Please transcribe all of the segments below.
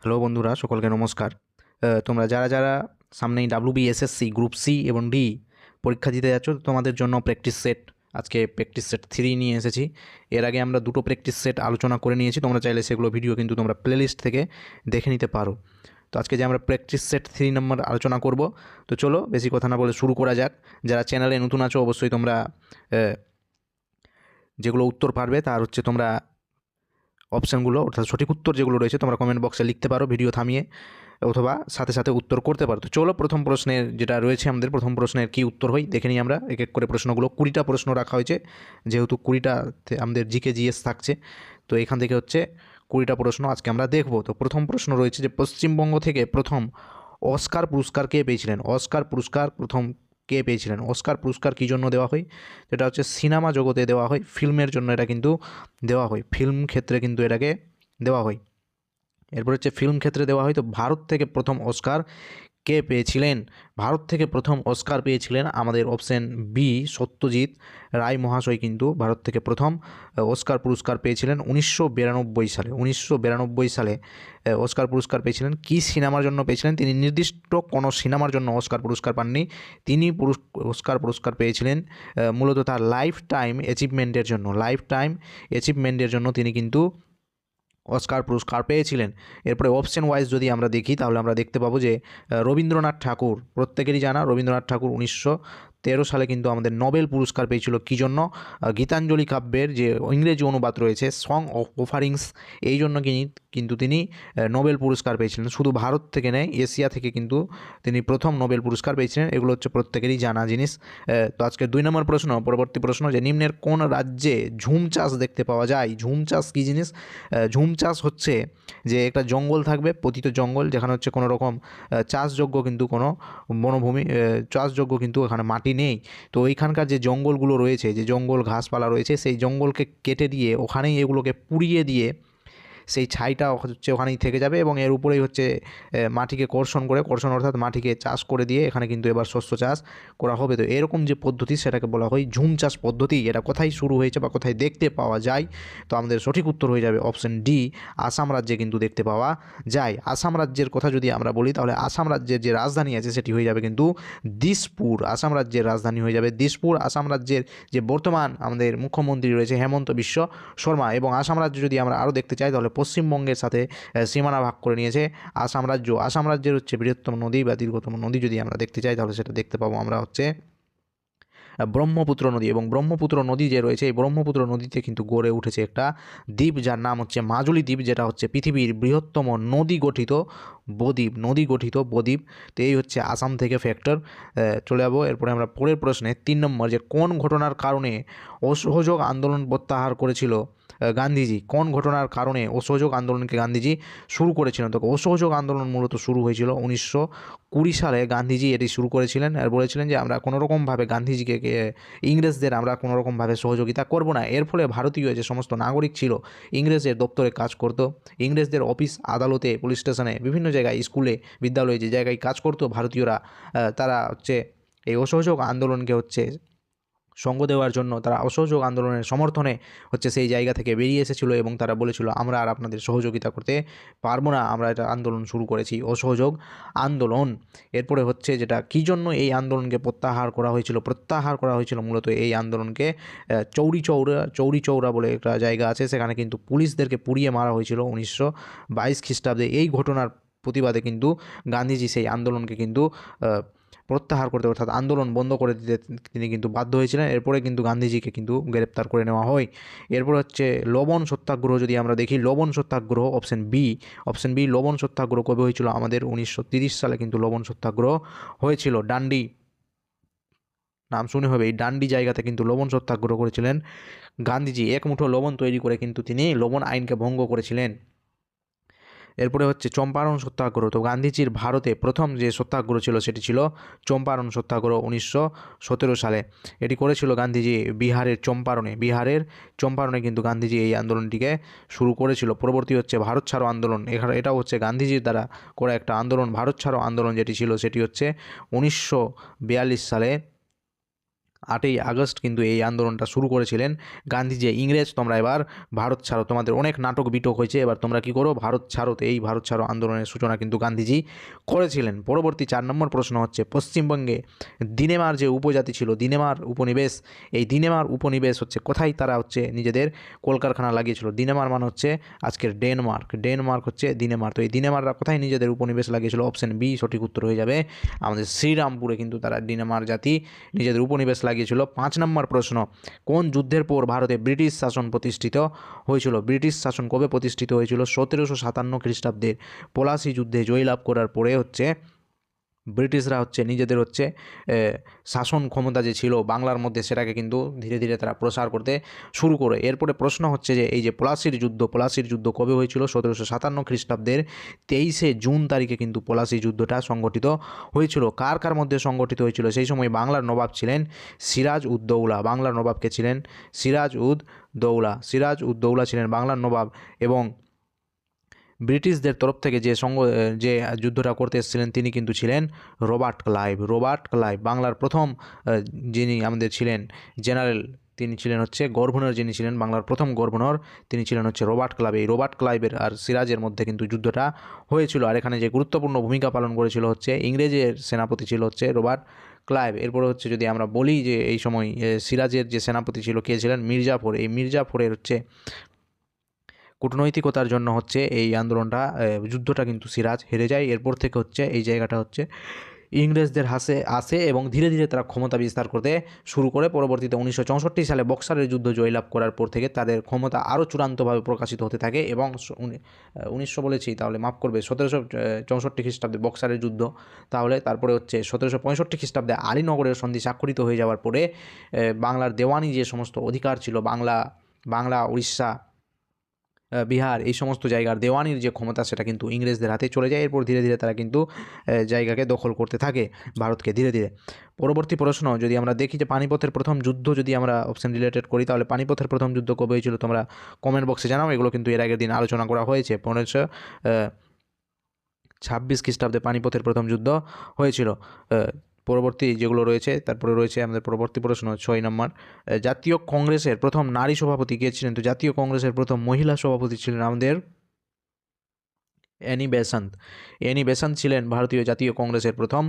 Hello বন্ধুরা, সকলকে নমস্কার। তোমরা যারা যারা সামনেই ডাব্লিউবিএসএসসি গ্রুপ সি এবং ডি পরীক্ষা দিতে যাচ্ছ, তোমাদের জন্য প্র্যাকটিস সেট, আজকে প্র্যাকটিস সেট 3 নিয়ে এসেছি। এর আগে আমরা দুটো প্র্যাকটিস সেট আলোচনা করে নিয়েছি, তোমরা চাইলে সেগুলো ভিডিও কিন্তু তোমরা প্লেলিস্ট থেকে দেখে নিতে পারো। তো আজকে যে আমরা প্র্যাকটিস সেট 3 নম্বর আলোচনা করব, তো চলো বেশি কথা না বলে শুরু করা যাক। যারা চ্যানেলে নতুন আছো অবশ্যই তোমরা যেগুলো উত্তর পারবে তার হচ্ছে তোমরা অপশানগুলো, অর্থাৎ সঠিক উত্তর যেগুলো রয়েছে তোমরা কমেন্ট বক্সে লিখতে পারো ভিডিও থামিয়ে, অথবা সাথে সাথে উত্তর করতে পারো। তো চলো প্রথম প্রশ্নের যেটা রয়েছে, আমাদের প্রথম প্রশ্নের কী উত্তর হয় দেখে নিই আমরা এক এক করে। প্রশ্নগুলো 20টা প্রশ্ন রাখা হয়েছে, যেহেতু 20টা আমাদের জিকে জিএস থাকছে, তো এখান থেকে হচ্ছে 20টা প্রশ্ন আজকে আমরা দেখব। তো প্রথম প্রশ্ন রয়েছে যে পশ্চিমবঙ্গ থেকে প্রথম অস্কার পুরস্কার কে পেয়েছিলেন? অস্কার পুরস্কার প্রথম কে পেয়েছিলেন? অস্কার পুরস্কার কী জন্য দেওয়া হয়? যেটা হচ্ছে সিনেমা জগতে দেওয়া হয়, ফিল্মের জন্য এটা কিন্তু দেওয়া হয়, ফিল্ম ক্ষেত্রে কিন্তু এটাকে দেওয়া হয়। এরপর হচ্ছে ফিল্ম ক্ষেত্রে দেওয়া হয়। তো ভারত থেকে প্রথম অস্কার কে পেয়েছিলেন? ভারত থেকে প্রথম অস্কার পেয়েছিলেন আমাদের অপশন বি, সত্যজিৎ রায় মহাশয় কিন্তু ভারত থেকে প্রথম অস্কার পুরস্কার পেয়েছিলেন 1992 সালে। 1992 সালে অস্কার পুরস্কার পেয়েছিলেন। কী সিনেমার জন্য পেয়েছিলেন? তিনি নির্দিষ্ট কোনো সিনেমার জন্য অস্কার পুরস্কার পাননি, তিনি অস্কার পুরস্কার পেয়েছিলেন মূলত তার লাইফ টাইম অ্যাচিভমেন্টের জন্য। লাইফ টাইম অ্যাচিভমেন্টের জন্য তিনি কিন্তু অস্কার পুরস্কার পেয়েছিলেন। এরপরে অপশন ওয়াইজ যদি আমরা দেখি তাহলে আমরা দেখতে পাবো যে রবীন্দ্রনাথ ঠাকুর, প্রত্যেকেরই জানা রবীন্দ্রনাথ ঠাকুর 1913 সালে কিন্তু আমাদের নোবেল পুরস্কার পেয়েছিল। কী জন্য? গীতাঞ্জলি কাব্যের যে ইংরেজি অনুবাদ রয়েছে, সং অফ অফারিংস, এই জন্য কিন্তু তিনি নোবেল পুরস্কার পেয়েছিলেন। শুধু ভারত থেকে নেয়, এশিয়া থেকে কিন্তু তিনি প্রথম নোবেল পুরস্কার পেয়েছিলেন। এগুলো হচ্ছে প্রত্যেকেরই জানা জিনিস। তো আজকে 2 নম্বর প্রশ্ন, পরবর্তী প্রশ্ন, যে নিম্নের কোন রাজ্যে ঝুম চাষ দেখতে পাওয়া যায়? ঝুম চাষ কী জিনিস? ঝুম চাষ হচ্ছে যে একটা জঙ্গল থাকবে, পতিত জঙ্গল, যেখানে হচ্ছে কোনো রকম চাষযোগ্য কিন্তু কোনো বনভূমি, চাষযোগ্য কিন্তু এখানে মাটি নেই। তো এইখানকার যে জঙ্গলগুলো রয়েছে, যে জঙ্গল ঘাসপালা রয়েছে, সেই জঙ্গলকে কেটে দিয়ে ওখানেই এগুলোকে পুড়িয়ে দিয়ে সেই ছাইটা হচ্ছে ওখানেই থেকে যাবে, এবং এর উপরেই হচ্ছে মাটিকে কর্ষণ অর্থাৎ মাটিকে চাষ করে দিয়ে এখানে কিন্তু এবার শস্য চাষ করা হবে। তো এরকম যে পদ্ধতি সেটাকে বলা হয় ঝুম চাষ পদ্ধতি। এটা কোথায় শুরু হয়েছে বা কোথায় দেখতে পাওয়া যায়? তো আমাদের সঠিক উত্তর হয়ে যাবে অপশন ডি, আসাম রাজ্যে কিন্তু দেখতে পাওয়া যায়। আসাম রাজ্যের কথা যদি আমরা বলি তাহলে আসাম রাজ্যের যে রাজধানী আছে সেটি হয়ে যাবে কিন্তু দিসপুর। আসাম রাজ্যের রাজধানী হয়ে যাবে দিসপুর। আসাম রাজ্যের যে বর্তমান আমাদের মুখ্যমন্ত্রী রয়েছে হেমন্ত বিশ্ব শর্মা, এবং আসাম রাজ্য যদি আমরা আরও দেখতে চাই তাহলে পশ্চিমবঙ্গের সাথে সীমানা ভাগ করে নিয়েছে আসাম রাজ্য। আসাম রাজ্যের হচ্ছে বৃহত্তম নদী বা দীর্ঘতম নদী যদি আমরা দেখতে চাই তাহলে সেটা দেখতে পাবো আমরা হচ্ছে ব্রহ্মপুত্র নদী। এবং ব্রহ্মপুত্র নদী যে রয়েছে, এই ব্রহ্মপুত্র নদীতে কিন্তু গড়ে উঠেছে একটা দ্বীপ যার নাম হচ্ছে মাজুলি দ্বীপ, যেটা হচ্ছে পৃথিবীর বৃহত্তম নদী গঠিত বদ্বীপ। তো এই হচ্ছে আসাম থেকে ফ্যাক্টর। চলে যাবো এরপরে আমরা পরের প্রশ্নে 3 নম্বর, যে কোন ঘটনার কারণে অসহযোগ আন্দোলন প্রত্যাহার করেছিল গান্ধীজি? কোন ঘটনার কারণে অসহযোগ আন্দোলনকে গান্ধীজি শুরু করেছিলেন? তো অসহযোগ আন্দোলন মূলত শুরু হয়েছিল 1920 সালে। গান্ধীজি এটি শুরু করেছিলেন আর বলেছিলেন যে আমরা কোনোরকমভাবে গান্ধীজিকে ইংরেজদের আমরা কোনোরকমভাবে সহযোগিতা করব না। এর ফলে ভারতীয় যে সমস্ত নাগরিক ছিল ইংরেজের দপ্তরে কাজ করতো, ইংরেজদের অফিস আদালতে, পুলিশ স্টেশনে, বিভিন্ন জায়গায়, স্কুলে, বিদ্যালয়ে যে জায়গায় কাজ করতো ভারতীয়রা, তারা হচ্ছে এই অসহযোগ আন্দোলনকে হচ্ছে সঙ্গ দেওয়ার জন্য, তারা অসহযোগ আন্দোলনের সমর্থনে হচ্ছে সেই জায়গা থেকে বেরিয়ে এসেছিলো, এবং তারা বলেছিল আমরা আর আপনাদের সহযোগিতা করতে পারবো না, আমরা এটা আন্দোলন শুরু করেছি, অসহযোগ আন্দোলন। এরপরে হচ্ছে যেটা কী জন্য এই আন্দোলনকে প্রত্যাহার করা হয়েছিল মূলত এই আন্দোলনকে চৌরি চৌরা বলে একটা জায়গা আছে, সেখানে কিন্তু পুলিশদেরকে পুড়িয়ে মারা হয়েছিল 1922 খ্রিস্টাব্দে। এই ঘটনার প্রতিবাদে কিন্তু গান্ধীজি সেই আন্দোলনকে কিন্তু প্রত্যাহার করতে, অর্থাৎ আন্দোলন বন্ধ করে দিতে তিনি কিন্তু বাধ্য হয়েছিলেন। এরপরে কিন্তু গান্ধীজিকে কিন্তু গ্রেপ্তার করে নেওয়া হয়। এরপর হচ্ছে লবণ সত্যাগ্রহ যদি আমরা দেখি, লবণ সত্যাগ্রহ অপশন বি লবণ সত্যাগ্রহ কবে হয়েছিল? আমাদের 1930 সালে কিন্তু লবণ সত্যাগ্রহ হয়েছিল। ডান্ডি নাম শুনে হবে, এই ডান্ডি জায়গাতে কিন্তু লবণ সত্যাগ্রহ করেছিলেন গান্ধীজি। এক মুঠো লবণ তৈরি করে কিন্তু তিনি লবণ আইনকে ভঙ্গ করেছিলেন। এরপরে হচ্ছে চম্পারণ সত্যাগ্রহ। তো গান্ধীজির ভারতে প্রথম যে সত্যাগ্রহ ছিল সেটি ছিল চম্পারণ সত্যাগ্রহ 1917 সালে। এটি করেছিল গান্ধীজি বিহারের চম্পারণে কিন্তু গান্ধীজি এই আন্দোলনটিকে শুরু করেছিল। পরবর্তী হচ্ছে ভারত ছাড়ো আন্দোলন। এটাও হচ্ছে গান্ধীজির দ্বারা করা একটা আন্দোলন। ভারত ছাড়ো আন্দোলন যেটি ছিল সেটি হচ্ছে 1942 সালে 8ই আগস্ট কিন্তু এই আন্দোলনটা শুরু করেছিলেন গান্ধীজি। ইংরেজ তোমরা এবার ভারত ছাড়ো, তোমাদের অনেক নাটক বিটক হয়েছে, এবার তোমরা কি করো, ভারত ছাড়ো। তো এই ভারত ছাড়ো আন্দোলনের সূচনা কিন্তু গান্ধীজি করেছিলেন। পরবর্তী 4 নম্বর প্রশ্ন হচ্ছে, পশ্চিমবঙ্গে দিনেমার যে উপজাতি ছিল, দিনেমার উপনিবেশ, এই দিনেমার উপনিবেশ হচ্ছে কোথায় তারা হচ্ছে নিজেদের কলকারখানা লাগিয়েছিল? দিনেমার মানে হচ্ছে আজকের ডেনমার্ক, ডেনমার্ক হচ্ছে দিনেমার। তো এই দিনেমাররা কোথায় নিজেদের উপনিবেশ লাগিয়েছিল? অপশন বি সঠিক উত্তর হয়ে যাবে, আমাদের শ্রীরামপুরে কিন্তু তারা দিনেমার জাতি নিজেদের উপনিবেশ লাগিয়েছিল। 5 নম্বর প্রশ্ন, কোন যুদ্ধের পর ভারতে ব্রিটিশ শাসন প্রতিষ্ঠিত হয়েছিল? ব্রিটিশ শাসন কবে প্রতিষ্ঠিত হয়েছিল? 1757 খ্রিস্টাব্দের পলাশী যুদ্ধে জয়লাভ করার পরে হচ্ছে ব্রিটিশরা হচ্ছে নিজেদের হচ্ছে শাসন ক্ষমতা যে ছিল বাংলার মধ্যে, সেটাকে কিন্তু ধীরে ধীরে তারা প্রসার করতে শুরু করে। এরপরে প্রশ্ন হচ্ছে যে এই যে পলাশীর যুদ্ধ কবে হয়েছিল? 1757 খ্রিস্টাব্দের 23শে জুন তারিখে কিন্তু পলাশী যুদ্ধটা সংগঠিত হয়েছিল। কার কার মধ্যে সংগঠিত হয়েছিল? সেই সময় বাংলার নবাব ছিলেন সিরাজ উদ দৌলা। বাংলার নবাবকে ছিলেন সিরাজ উদ দৌলা। সিরাজ উদ দৌলা ছিলেন বাংলার নবাব, এবং ব্রিটিশদের তরফ থেকে যে যুদ্ধটা করতে এসেছিলেন তিনি কিন্তু ছিলেন রবার্ট ক্লাইভ। রবার্ট ক্লাইভ বাংলার প্রথম যিনি আমাদের ছিলেন জেনারেল, তিনি ছিলেন হচ্ছে গভর্নর, যিনি ছিলেন বাংলার প্রথম গভর্নর, তিনি ছিলেন হচ্ছে রবার্ট ক্লাইভ। এই রবার্ট ক্লাইভের আর সিরাজের মধ্যে কিন্তু যুদ্ধটা হয়েছিল। আর এখানে যে গুরুত্বপূর্ণ ভূমিকা পালন করেছিল হচ্ছে ইংরেজের সেনাপতি ছিল হচ্ছে রবার্ট ক্লাইভ। এরপরে হচ্ছে যদি আমরা বলি যে এই সময় সিরাজের যে সেনাপতি ছিল কে ছিলেন? মির্জাফর। এই মির্জাফরের হচ্ছে কূটনৈতিকতার জন্য হচ্ছে এই আন্দোলনটা যুদ্ধটা কিন্তু সিরাজ হেরে যায়। এরপর থেকে হচ্ছে এই জায়গাটা হচ্ছে ইংরেজদের হাতে আসে এবং ধীরে ধীরে তারা ক্ষমতা বিস্তার করতে শুরু করে। পরবর্তীতে 1964 সালে বক্সারের যুদ্ধ জয়লাভ করার পর থেকে তাদের ক্ষমতা আরও চূড়ান্তভাবে প্রকাশিত হতে থাকে, এবং 1900 বলেছি তাহলে মাফ করবে, 1764 খ্রিস্টাব্দে বক্সারের যুদ্ধ, তাহলে তারপরে হচ্ছে 1765 খ্রিস্টাব্দে আলীনগরের সন্ধি স্বাক্ষরিত হয়ে যাওয়ার পরে বাংলার দেওয়ানি যে সমস্ত অধিকার ছিল, বাংলা উড়িষ্যা বিহার এই সমস্ত জায়গার দেওয়ানির যে ক্ষমতা, সেটা কিন্তু ইংরেজদের হাতে চলে যায়। এরপর ধীরে ধীরে তারা কিন্তু জায়গাকে দখল করতে থাকে ভারতকে ধীরে ধীরে। পরবর্তী প্রশ্ন যদি আমরা দেখি যে পানিপথের প্রথম যুদ্ধ যদি আমরা অপশন রিলেটেড করি, তাহলে পানিপথের প্রথম যুদ্ধ কবে হয়েছিল তোমরা কমেন্ট বক্সে জানাও। এগুলো কিন্তু এর আগের দিন আলোচনা করা হয়েছে। 1526 খ্রিস্টাব্দে পানিপথের প্রথম যুদ্ধ হয়েছিল। পরবর্তী যেগুলো রয়েছে, তারপরে রয়েছে আমাদের পরবর্তী প্রশ্ন 6 নম্বর, জাতীয় কংগ্রেসের প্রথম নারী সভাপতি কে ছিলেন? তো জাতীয় কংগ্রেসের প্রথম মহিলা সভাপতি ছিলেন আমাদের অ্যানি বেসান্ত। অ্যানি বেসান্ত ছিলেন ভারতীয় জাতীয় কংগ্রেসের প্রথম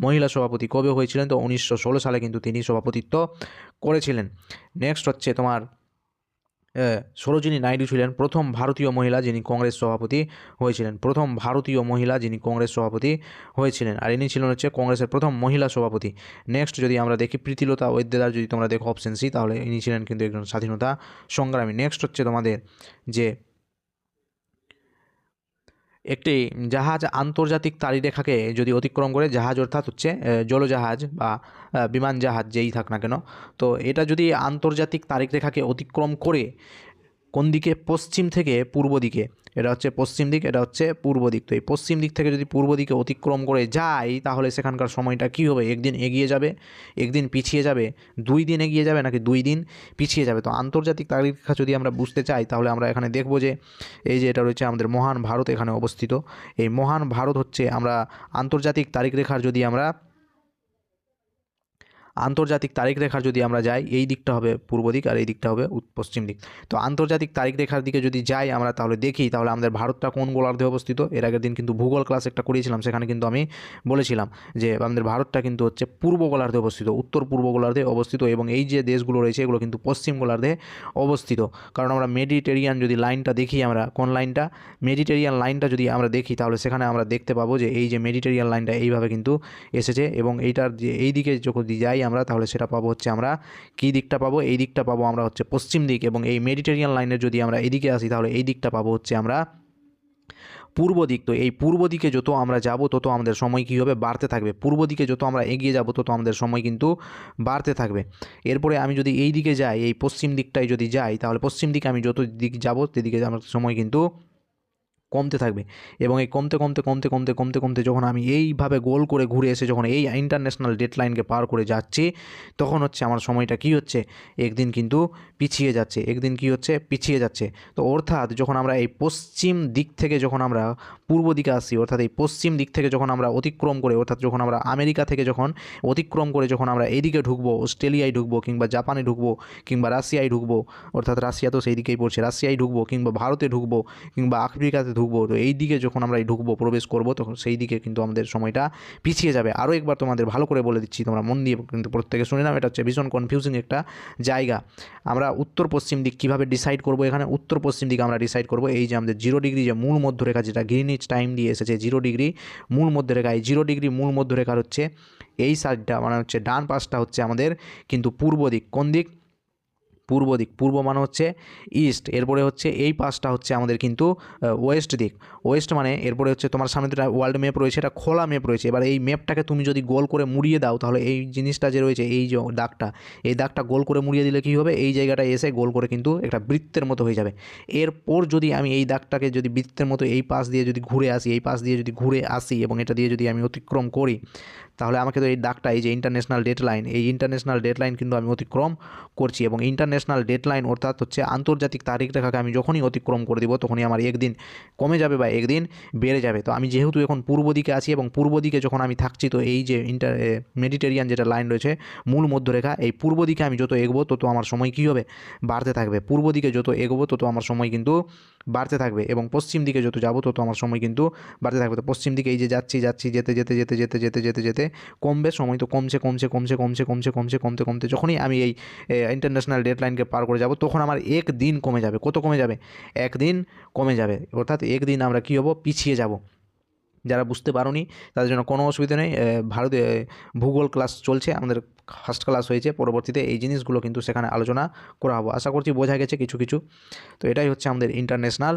মহিলা সভাপতি। কবে হয়েছিলেন? তো 1916 সালে কিন্তু তিনি সভাপতিত্ব করেছিলেন। নেক্সট হচ্ছে তোমার সরোজিনী নাইডু ছিলেন প্রথম ভারতীয় মহিলা যিনি কংগ্রেস সভাপতি হয়েছিলেন। প্রথম ভারতীয় মহিলা যিনি কংগ্রেস সভাপতি হয়েছিলেন, আর ইনি ছিলেন হচ্ছে কংগ্রেসের প্রথম মহিলা সভাপতি। নেক্সট যদি আমরা দেখি প্রীতিলতা ওয়েদ্দেদার, যদি তোমরা দেখো অপশন সি, তাহলে ইনি ছিলেন কিন্তু একজন স্বাধীনতা সংগ্রামী। নেক্সট হচ্ছে তোমাদের যে একটি জাহাজ আন্তর্জাতিক তারিরেখাকে যদি অতিক্রম করে, জাহাজ অর্থাৎ হচ্ছে জলজাহাজ বা বিমান জাহাজ যেই থাক না কেন, তো এটা যদি আন্তর্জাতিক তারিখরেখাকে অতিক্রম করে কোন দিকে? পশ্চিম থেকে পূর্ব দিকে। এটা হচ্ছে পশ্চিম দিক, এটা হচ্ছে পূর্ব দিক। তো এই পশ্চিম দিক থেকে যদি পূর্ব দিকে অতিক্রম করে যায়, তাহলে সেখানকার সময়টা কী হবে? একদিন এগিয়ে যাবে, একদিন পিছিয়ে যাবে, 2 দিন এগিয়ে যাবে, নাকি 2 দিন পিছিয়ে যাবে? তো আন্তর্জাতিক তারিখরেখা যদি আমরা বুঝতে চাই, তাহলে আমরা এখানে দেখব যে এই যে এটা রয়েছে আমাদের মহান ভারত এখানে অবস্থিত। এই মহান ভারত হচ্ছে আমরা আন্তর্জাতিক তারিখরেখার যদি আমরা যাই, এই দিকটা হবে পূর্ব দিক আর এই দিকটা হবে পশ্চিম দিক। তো আন্তর্জাতিক তারিখরেখার দিকে যদি যাই আমরা, তাহলে দেখি তাহলে আমাদের ভারতটা কোন গোলার্ধে অবস্থিত। এর আগের দিন কিন্তু ভূগোল ক্লাস একটা করিয়েছিলাম, সেখানে কিন্তু আমি বলেছিলাম যে আমাদের ভারতটা কিন্তু হচ্ছে পূর্ব গোলার্ধে অবস্থিত, উত্তর পূর্ব গোলার্ধে অবস্থিত, এবং এই যে দেশগুলো রয়েছে এগুলো কিন্তু পশ্চিম গোলার্ধে অবস্থিত। কারণ আমরা মেডিটেরিয়ান যদি লাইনটা দেখি, আমরা কোন লাইনটা? মেডিটেরিয়ান লাইনটা যদি আমরা দেখি, তাহলে সেখানে আমরা দেখতে পাবো যে এই যে মেডিটেরিয়ান লাইনটা এইভাবে কিন্তু এসেছে, এবং এইটার যে এই দিকে যদি যাই আমরা, তাহলে সেটা পাবো হচ্ছে আমরা কী দিকটা পাবো? এই দিকটা পাবো আমরা হচ্ছে পশ্চিম দিক। এবং এই মেডিটেরিয়ান লাইনের যদি আমরা এদিকে আসি, তাহলে এই দিকটা পাবো হচ্ছে আমরা পূর্ব দিক। তো এই পূর্ব দিকে যত আমরা যাব, তত আমাদের সময় কী হবে? বাড়তে থাকবে। পূর্ব দিকে যত আমরা এগিয়ে যাব, তত আমাদের সময় কিন্তু বাড়তে থাকবে। এরপরে আমি যদি এই দিকে যাই, এই পশ্চিম দিকটায় যদি যাই, তাহলে পশ্চিম দিকে আমি যত দিক যাব, সেদিকে আমার সময় কিন্তু কমতে থাকবে এবং এই কমতে কমতে কমতে কমতে কমতে কমতে যখন আমি এইভাবে গোল করে ঘুরে এসে যখন এই ইন্টারন্যাশনাল ডেডলাইনকে পার করে যাচ্ছি, তখন হচ্ছে আমার সময়টা কী হচ্ছে, একদিন কিন্তু পিছিয়ে যাচ্ছে, একদিন কী হচ্ছে, পিছিয়ে যাচ্ছে। তো অর্থাৎ যখন আমরা এই পশ্চিম দিক থেকে যখন আমরা পূর্ব দিকে আসি, অর্থাৎ এই পশ্চিম দিক থেকে যখন আমরা অতিক্রম করে, অর্থাৎ যখন আমরা আমেরিকা থেকে যখন অতিক্রম করে যখন আমরা এইদিকে ঢুকবো, অস্ট্রেলিয়ায় ঢুকবো কিংবা জাপানে ঢুকবো কিংবা রাশিয়ায় ঢুকবো, অর্থাৎ রাশিয়া তো সেই দিকেই পড়ছে, রাশিয়ায় ঢুকবো কিংবা ভারতে ঢুকবো কিংবা আফ্রিকাতে ঢুকবো, তো এই দিকে যখন আমরা ঢুকবো, প্রবেশ করবো, তখন সেই দিকে কিন্তু আমাদের সময়টা পিছিয়ে যাবে। আরও একবার তোমাদের ভালো করে বলে দিচ্ছি, তোমরা মন দিয়ে কিন্তু প্রত্যেকে শুনে নাও, এটা হচ্ছে ভীষণ কনফিউজিং একটা জায়গা। আমরা উত্তর পশ্চিম দিক কীভাবে ডিসাইড করবো, এখানে উত্তর পশ্চিম দিকে আমরা ডিসাইড করবো এই যে আমাদের 0 ডিগ্রি যে মূল মধ্যরেখা, যেটা গ্রিনিচ টাইম দিয়ে এসেছে 0 ডিগ্রি মূল মধ্যরেখা, এই 0 ডিগ্রি মূল মধ্যরেখার হচ্ছে এই সাইডটা মানে হচ্ছে ডান পাশটা হচ্ছে আমাদের কিন্তু পূর্ব দিক। কোন দিক? পূর্ব দিক। পূর্ব মানে হচ্ছে ইস্ট। এরপরে হচ্ছে এই পাশটা হচ্ছে আমাদের কিন্তু ওয়েস্ট দিক। ওয়েস্ট মানে এরপরে হচ্ছে তোমার সামনে যেটা ওয়ার্ল্ড ম্যাপ রয়েছে, এটা খোলা ম্যাপ রয়েছে। এবার এই ম্যাপটাকে তুমি যদি গোল করে মুড়িয়ে দাও, তাহলে এই জিনিসটা যে রয়েছে, এই যে দাগটা, এই দাগটা গোল করে মুড়িয়ে দিলে কী হবে, এই জায়গাটায় এসে গোল করে কিন্তু একটা বৃত্তের মতো হয়ে যাবে। এরপর যদি আমি এই দাগটাকে যদি বৃত্তের মতো এই পাশ দিয়ে যদি ঘুরে আসি, এই পাশ দিয়ে যদি ঘুরে আসি এবং এটা দিয়ে যদি আমি অতিক্রম করি, তাহলে আমাকে তো এই দাগটা, এই যে ইন্টারন্যাশনাল ডেডলাইন, এই ইন্টারন্যাশনাল ডেডলাইন কিন্তু আমি অতিক্রম করছি। এবং ইন্টারন্যাশনাল ডেডলাইন অর্থাৎ হচ্ছে আন্তর্জাতিক তারিখ রেখাকে আমি যখনই অতিক্রম করে দিব, তখনই আমার একদিন কমে যাবে বা একদিন বেড়ে যাবে। তো আমি যেহেতু এখন পূর্ব দিকে আছি এবং পূর্ব দিকে যখন আমি থাকছি, তো এই যে মেডিটেরিয়ান যেটা লাইন রয়েছে মূল মধ্যরেখা, এই পূর্ব দিকে আমি যত এগোবো তত আমার সময় কী হবে, বাড়তে থাকবে। পূর্ব দিকে যত এগোবো তত আমার সময় কিন্তু বাড়তে থাকবে এবং পশ্চিম দিকে যত যাবো তত আমার সময় কিন্তু বাড়তে থাকবে। তো পশ্চিম দিকে এই যে যাচ্ছি যেতে যেতে যেতে যেতে যেতে যেতে যেতে কমবে, সময় তো কমছে কমছে কমছে কমছে কমছে কমছে কমতে কমতে যখনই আমি এই ইন্টারন্যাশনাল ডেডলাইনকে পার করে যাব, তখন আমার এক দিন কমে যাবে। কত কমে যাবে? একদিন কমে যাবে, অর্থাৎ একদিন আমরা কী হবো, পিছিয়ে যাব। যারা বুঝতে পারোনি তাদের জন্য কোনো অসুবিধা নেই, ভারতে ভূগোল ক্লাস চলছে, আমাদের ফার্স্ট ক্লাস হয়েছে, পরবর্তীতে এই জিনিসগুলো কিন্তু সেখানে আলোচনা করা হবে। আশা করছি বোঝা গেছে কিছু কিছু। তো এটাই হচ্ছে আমাদের ইন্টারন্যাশনাল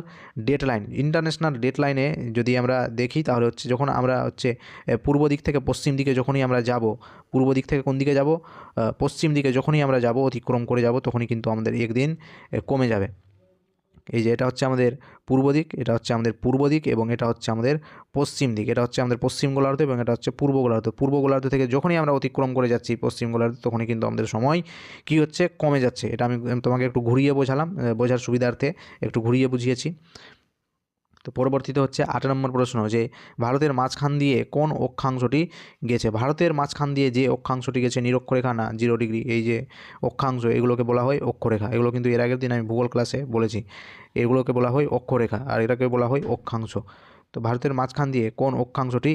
ডেডলাইন। ইন্টারন্যাশনাল ডেডলাইনে যদি আমরা দেখি, তাহলে হচ্ছে যখন আমরা হচ্ছে পূর্ব দিক থেকে পশ্চিম দিকে যখনই আমরা যাব, পূর্ব দিক থেকে কোন দিকে যাব, পশ্চিম দিকে যখনই আমরা যাব, অতিক্রম করে যাব, তখনই কিন্তু আমাদের একদিন কমে যাবে। এই যে এটা হচ্ছে আমাদের পূর্ব দিক, এটা হচ্ছে আমাদের পূর্ব দিক এবং এটা হচ্ছে আমাদের পশ্চিম দিক। এটা হচ্ছে আমাদের পশ্চিম গোলার্ধ এবং এটা হচ্ছে পূর্ব গোলার্ধ। পূর্ব গোলার্ধ থেকে যখনই আমরা অতিক্রম করে যাচ্ছি পশ্চিম গোলার্ধ, তখনই কিন্তু আমাদের সময় কী হচ্ছে, কমে যাচ্ছে। এটা আমি তোমাকে একটু ঘুরিয়ে বোঝালাম, বোঝার সুবিধার্থে একটু ঘুরিয়ে বুঝিয়েছি। তো পরবর্তীতে হচ্ছে 8 নম্বর প্রশ্ন, যে ভারতের মাঝখান দিয়ে কোন অক্ষাংশটি গেছে? ভারতের মাঝখান দিয়ে যে অক্ষাংশটি গেছে নিরক্ষরেখা না 0 ডিগ্রি, এই যে অক্ষাংশ, এগুলোকে বলা হয় অক্ষরেখা। এগুলো কিন্তু এর আগের দিন আমি ভূগোল ক্লাসে বলেছি, এগুলোকে বলা হয় অক্ষরেখা আর এটাকে বলা হয় অক্ষাংশ। তো ভারতের মাঝখান দিয়ে কোন অক্ষাংশটি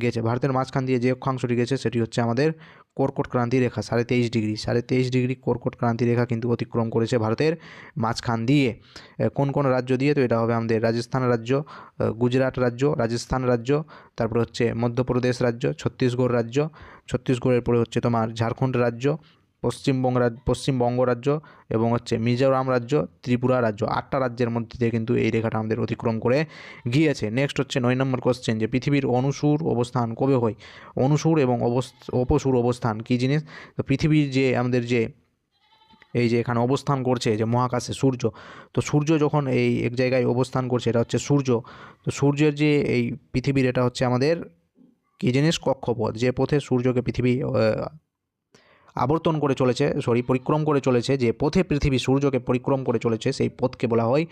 গেছে? ভারতের মাঝখান দিয়ে যে অক্ষাংশটি গেছে সেটি হচ্ছে আমাদের কর্কট ক্রান্তি রেখা, 23.5 ডিগ্রি, 23.5 ডিগ্রি কর্কট ক্রান্তি রেখা কিন্তু অতিক্রম করেছে ভারতের মাঝখান দিয়ে। কোন কোন রাজ্য দিয়ে? তো এটা হবে আমাদের রাজস্থান রাজ্য, গুজরাট রাজ্য, রাজস্থান রাজ্য, তারপরে হচ্ছে মধ্যপ্রদেশ রাজ্য, ছত্তিশগড় রাজ্য, ছত্তিশগড়ের পরে হচ্ছে তোমার ঝাড়খণ্ড রাজ্য, পশ্চিমবঙ্গ রাজ্য এবং হচ্ছে মিজোরাম রাজ্য, ত্রিপুরা রাজ্য। 8টা রাজ্যের মধ্যে দিয়ে কিন্তু এই রেখাটা আমাদের অতিক্রম করে গিয়েছে। নেক্সট হচ্ছে 9 নম্বর কোশ্চেন, যে পৃথিবীর অনুসুর অবস্থান কবে হয়? অনুসুর এবং অপসুর অবস্থান কী জিনিস? তো পৃথিবীর যে আমাদের যে এই যে এখানে অবস্থান করছে যে মহাকাশে সূর্য, তো সূর্য যখন এই এক জায়গায় অবস্থান করছে, এটা হচ্ছে সূর্য। তো সূর্যের যে এই পৃথিবীর, এটা হচ্ছে আমাদের কী জিনিস? কক্ষপথ। যে পথে সূর্যকে পৃথিবী আবর্তন করে চলেছে, পরিক্রম করে চলেছে, যে পথে পৃথিবী সূর্যকে পরিক্রম করে চলেছে, সেই পথকে বলা হয়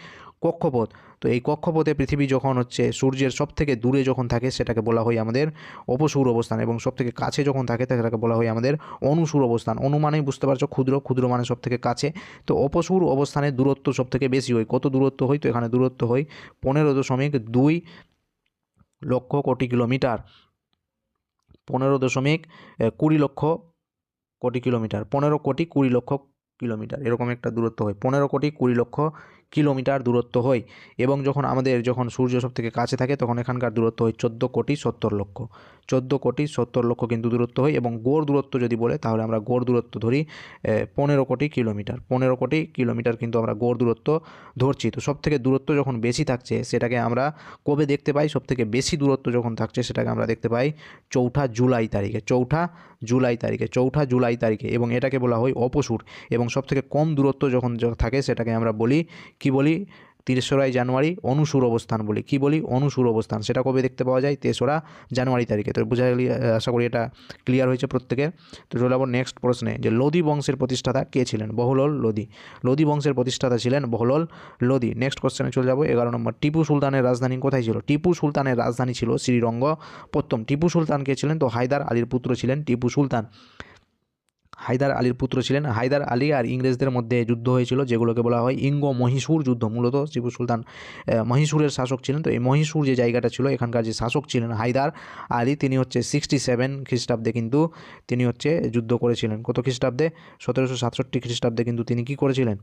কক্ষপথ। তো এই কক্ষপথে পৃথিবী যখন হচ্ছে সূর্যের সবথেকে দূরে যখন থাকে, সেটাকে বলা হয় আমাদের অপসূর অবস্থান এবং সবথেকে কাছে যখন থাকে সেটাকে বলা হয় আমাদের অনুসূর অবস্থান। অনু মানেই বুঝতে পারছো ক্ষুদ্র, ক্ষুদ্র মানে সবথেকে কাছে। তো অপসূর অবস্থানের দূরত্ব সবথেকে বেশি হয়। কত দূরত্ব হয়? তো এখানে দূরত্ব হয় 15.2 লক্ষ কোটি কিলোমিটার, 15.20 লক্ষ কোটি কিলোমিটার, 15 কোটি 20 লক্ষ কিলোমিটার, এরকম একটা দূরত্ব হয়। 15 কোটি 20 লক্ষ কিলোমিটার দূরত্ব হয়। এবং যখন সূর্য সব থেকে কাছে থাকে, তখন এখানকার দূরত্ব হয় 14 কোটি 70 লক্ষ, 14 কোটি 70 লক্ষ কিন্তু দূরত্ব হয়। এবং গড় দূরত্ব যদি বলে, তাহলে আমরা গড় দূরত্ব ধরি 15 কোটি কিলোমিটার, 15 কোটি কিলোমিটার কিন্তু আমরা গড় দূরত্ব ধরছি। তো সব থেকে দূরত্ব যখন বেশি থাকছে, সেটাকে আমরা কবে দেখতে পাই? সব থেকে বেশি দূরত্ব যখন থাকছে, সেটাকে আমরা দেখতে পাই 4 জুলাই তারিখে, 4 জুলাই তারিখে, 4 জুলাই তারিখে। এবং এটাকে বলা হয় অপসূর। এবং সবথেকে কম দূরত্ব যখন থাকে, সেটাকে আমরা বলি, কি বলি? তেসরাই জানুয়ারি অনুসুর অবস্থান বলি। কি বলি? অনুসুর অবস্থান। সেটা কবে দেখতে পাওয়া যায়? 3রা জানুয়ারি তারিখে। তো বোঝা গেলে আশা করি এটা ক্লিয়ার হয়েছে প্রত্যেকের। তো চলে যাবো নেক্সট প্রশ্নে, যে লোদি বংশের প্রতিষ্ঠাতা কে ছিলেন? বহলোল লোদি। লোদি বংশের প্রতিষ্ঠাতা ছিলেন বহলোল লোদি। নেক্সট কোশ্চেনে চলে যাবো 11 নম্বর, টিপু সুলতানের রাজধানী কোথায় ছিল? টিপু সুলতানের রাজধানী ছিল শ্রীরঙ্গপত্তম। টিপু সুলতান কে ছিলেন? তো হায়দার আলীর পুত্র ছিলেন টিপু সুলতান। হায়দার আলীর পুত্র ছিলেন। হায়দার আলী আর ইংরেজদের মধ্যে যুদ্ধ হয়েছিল, যেগুলোকে বলা হয় ইঙ্গ মহীশূর যুদ্ধ। মূলত টিপু সুলতান মহীশূরের শাসক ছিলেন। তো এই মহীশূর যে জায়গাটা ছিল, এখানকার যে শাসক ছিলেন হায়দার আলী, তিনি হচ্ছে 67 খ্রিস্টাব্দে কিন্তু তিনি হচ্ছে যুদ্ধ করেছিলেন। কত খ্রিস্টাব্দে? 1767 খ্রিস্টাব্দে কিন্তু তিনি কী করেছিলেন?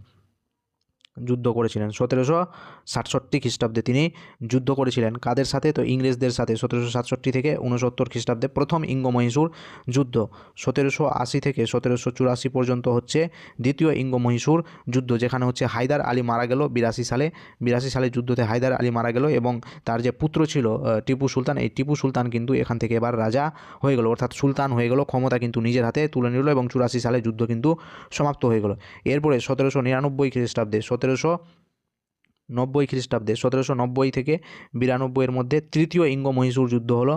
যুদ্ধ করেছিলেন। 1767 খ্রিস্টাব্দে তিনি যুদ্ধ করেছিলেন। কাদের সাথে? তো ইংরেজদের সাথে। 1767 থেকে 69 খ্রিস্টাব্দে প্রথম ইঙ্গ মহীশূর যুদ্ধ। 1780 থেকে 1784 পর্যন্ত হচ্ছে দ্বিতীয় ইঙ্গ মহীশূর যুদ্ধ, যেখানে হচ্ছে হায়দার আলী মারা গেল 82 সালে যুদ্ধতে হায়দার আলী মারা গেল, এবং তার যে পুত্র ছিল টিপু সুলতান, এই টিপু সুলতান কিন্তু এখান থেকে এবার রাজা হয়ে গেল, অর্থাৎ সুলতান হয়ে গেল, ক্ষমতা কিন্তু নিজের হাতে তুলে নিল, এবং 84 সালে যুদ্ধ কিন্তু সমাপ্ত হয়ে গেল। এরপরে 1799 খ্রিস্টাব্দে 1790 থেকে 92 মধ্যে তৃতীয় ইঙ্গ মহীশূর যুদ্ধ হলো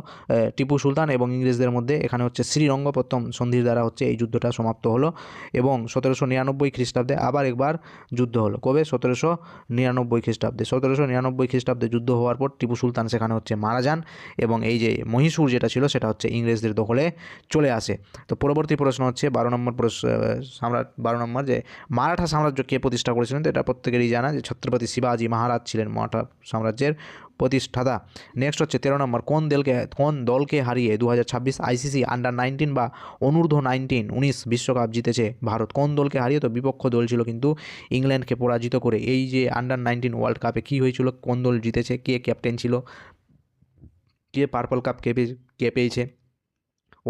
টিপু সুলতান এবং ইংরেজদের মধ্যে। এখানে হচ্ছে শ্রীরঙ্গপত্তম সন্ধির দ্বারা হচ্ছে এই যুদ্ধটা সমাপ্ত হলো, এবং 1799 খ্রিস্টাব্দে আবার একবার যুদ্ধ হলো। কবে? 1799 খ্রিস্টাব্দে। 1799 খ্রিস্টাব্দে যুদ্ধ হওয়ার পর টিপু সুলতান সেখানে হচ্ছে মারা যান, এবং এই যে মহীশূর যেটা ছিল সেটা হচ্ছে ইংরেজদের দখলে চলে আসে। তো পরবর্তী প্রশ্ন হচ্ছে 12 নম্বর, যে মারাঠা সাম্রাজ্য কে প্রতিষ্ঠা করেছিলেন? তো এটা প্রত্যেকেরই জানা, যে ছত্রপতি শিবাজী মহারাজ ছিলেন মারাঠা সাম্রাজ্যের প্রতিষ্ঠাতা। নেক্সট হচ্ছে 13 নম্বর, কোন দলকে হারিয়ে 2026 আইসিসি আন্ডার-19 বা অনূর্ধ্ব-19 বিশ্বকাপ জিতেছে ভারত? কোন দলকে হারিয়ে? তো বিপক্ষ দল ছিল কিন্তু ইংল্যান্ডকে পরাজিত করে। এই যে আন্ডার-19 ওয়ার্ল্ড কাপে কী হয়েছিল? কোন দল জিতেছে? কে ক্যাপ্টেন ছিল? কে পার্পল কাপ কে পেয়েছে?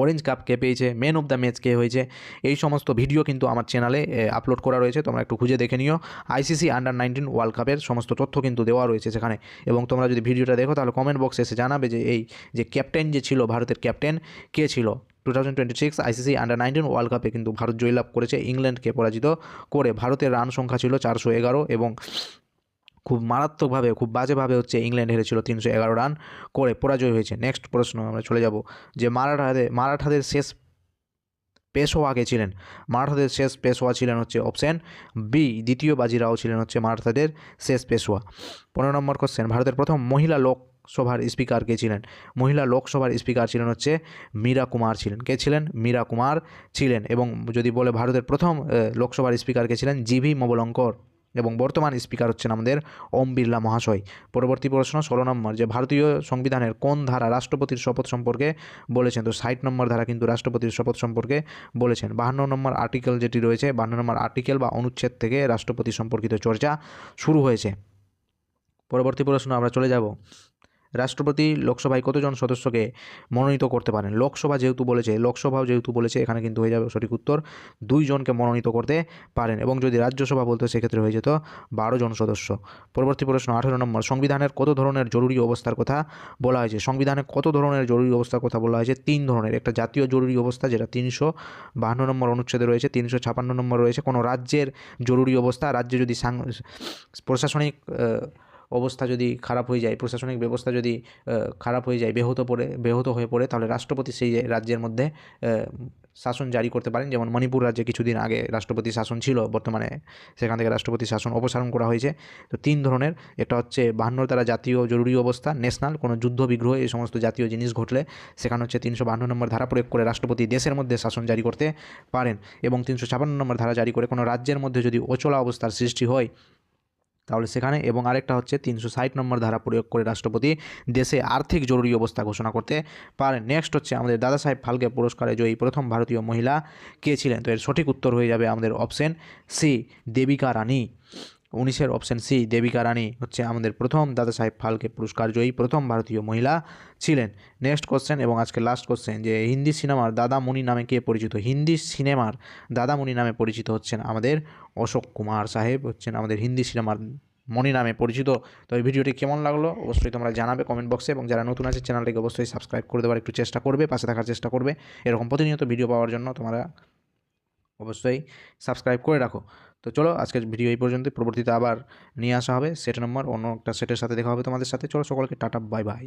অরেঞ্জ কাপ কে পেয়েছে? ম্যান অফ দ্য ম্যাচ কে হয়েছে? এই সমস্ত ভিডিও কিন্তু আমার চ্যানেলে আপলোড করা রয়েছে, তোমরা একটু খুঁজে দেখে নিও। আইসিসি আন্ডার-19 ওয়ার্ল্ড কাপের সমস্ত তথ্য কিন্তু দেওয়া রয়েছে সেখানে, এবং তোমরা যদি ভিডিওটা দেখো তাহলে কমেন্ট বক্সে এসে জানাবে যে এই যে ক্যাপ্টেন যে ছিল, ভারতের ক্যাপ্টেন কে ছিল? 2026 আইসিসি আন্ডার-19 ওয়ার্ল্ড কাপে কিন্তু ভারত জয়লাভ করেছে ইংল্যান্ডকে পরাজিত করে। ভারতের রান সংখ্যা ছিল 411, এবং খুব মারাত্মকভাবে, খুব বাজেভাবে হচ্ছে ইংল্যান্ড হেরেছিল, 311 রান করে পরাজয় হয়েছে। নেক্সট প্রশ্ন আমরা চলে যাব, যে মারাঠাদের শেষ পেশোয়া কে ছিলেন? মারাঠাদের শেষ পেশোয়া ছিলেন হচ্ছে অপশান বি, দ্বিতীয় বাজিরাও ছিলেন হচ্ছে মারাঠাদের শেষ পেশোয়া। 15 নম্বর কোশ্চেন, ভারতের প্রথম মহিলা লোকসভার স্পিকার কে ছিলেন? মহিলা লোকসভার স্পিকার ছিলেন হচ্ছে মীরা কুমার ছিলেন। কে ছিলেন? মীরা কুমার ছিলেন। এবং যদি বলে ভারতের প্রথম লোকসভার স্পিকার কে ছিলেন? জিভি মবলঙ্কর, এবং বর্তমান স্পিকার হচ্ছেন আমাদের ওম বিড়লা মহাশয়। পরবর্তী প্রশ্ন 16 নম্বর, যে ভারতীয় সংবিধানের কোন ধারা রাষ্ট্রপতির শপথ সম্পর্কে বলেছেন? তো 60 নম্বর ধারা কিন্তু রাষ্ট্রপতির শপথ সম্পর্কে বলেছেন। 52 নম্বর আর্টিকেল যেটি রয়েছে, 52 নম্বর আর্টিকেল বা অনুচ্ছেদ থেকে রাষ্ট্রপতি সম্পর্কিত চর্চা শুরু হয়েছে। পরবর্তী প্রশ্ন আমরা চলে যাব, রাষ্ট্রপতি লোকসভায় কতজন সদস্যকে মনোনীত করতে পারেন? লোকসভাও যেহেতু বলেছে এখানে কিন্তু হয়ে যাবে সঠিক উত্তর 2 জনকে মনোনীত করতে পারেন, এবং যদি রাজ্যসভা বলতো সেক্ষেত্রে হয়ে যেত 12 জন সদস্য। পরবর্তী প্রশ্ন 18 নম্বর, সংবিধানের কত ধরনের জরুরি অবস্থার কথা বলা হয়েছে? সংবিধানে কত ধরনের জরুরি অবস্থার কথা বলা হয়েছে? 3 ধরনের। একটা জাতীয় জরুরি অবস্থা, যেটা 352 নম্বর অনুচ্ছেদে রয়েছে, 356 নম্বর রয়েছে কোনো রাজ্যের জরুরি অবস্থা। রাজ্যে যদি প্রশাসনিক অবস্থা যদি খারাপ হয়ে যায়, প্রশাসনিক ব্যবস্থা যদি খারাপ হয়ে যায়, ব্যাহত হয়ে পড়ে, তাহলে রাষ্ট্রপতি সেই রাজ্যের মধ্যে শাসন জারি করতে পারেন। যেমন মণিপুর রাজ্যে কিছুদিন আগে রাষ্ট্রপতি শাসন ছিল, বর্তমানে সেখান থেকে রাষ্ট্রপতি শাসন অপসারণ করা হয়েছে। তো 3 ধরনের, একটা হচ্ছে 52 দ্বারা জাতীয় জরুরি অবস্থা, ন্যাশনাল, কোনো যুদ্ধ বিগ্রহ এই সমস্ত জাতীয় জিনিস ঘটলে সেখানে হচ্ছে 352 নম্বর ধারা প্রয়োগ করে রাষ্ট্রপতি দেশের মধ্যে শাসন জারি করতে পারেন, এবং 356 নম্বর ধারা জারি করে কোনো রাজ্যের মধ্যে যদি অচলা অবস্থার সৃষ্টি হয় তাহলে সেখানে, এবং আরেকটা হচ্ছে 360 নম্বর ধারা প্রয়োগ করে রাষ্ট্রপতি দেশে আর্থিক জরুরি অবস্থা ঘোষণা করতে পারেন। নেক্সট হচ্ছে আমাদের দাদা সাহেব ফালকে পুরস্কারে জয়ী প্রথম ভারতীয় মহিলা কে ছিলেন? তো এর সঠিক উত্তর হয়ে যাবে আমাদের অপশন সি, দেবিকা রানী। 19-এর অপশন সি, দেবিকা রানী হচ্ছে আমাদের প্রথম দাদা সাহেব ফালকে পুরস্কার জয়ী প্রথম ভারতীয় মহিলা ছিলেন। নেক্সট কোশ্চেন এবং আজকে লাস্ট কোশ্চেন, যে হিন্দি সিনেমার দাদামণি নামে কে পরিচিত? হিন্দি সিনেমার দাদামণি নামে পরিচিত হচ্ছেন আমাদের অশোক কুমার সাহেব, হচ্ছেন আমাদের হিন্দি সিনেমার মণি নামে পরিচিত। তো এই ভিডিওটি কেমন লাগলো অবশ্যই তোমরা জানাবে কমেন্ট বক্সে, এবং যারা নতুন আছে চ্যানেলটিকে অবশ্যই সাবস্ক্রাইব করে দেওয়ার একটু চেষ্টা করবে, পাশে থাকার চেষ্টা করবে। এরকম প্রতিনিয়ত ভিডিও পাওয়ার জন্য তোমরা অবশ্যই সাবস্ক্রাইব করে রাখো। তো চলো আজকের ভিডিও এই পর্যন্ত, পরবর্তীতে আবার নিয়ে আসা হবে সেট নম্বর, অন্য একটা সেটের সাথে দেখা হবে তোমাদের সাথে। চলো সকলকে টাটা, বাই বাই।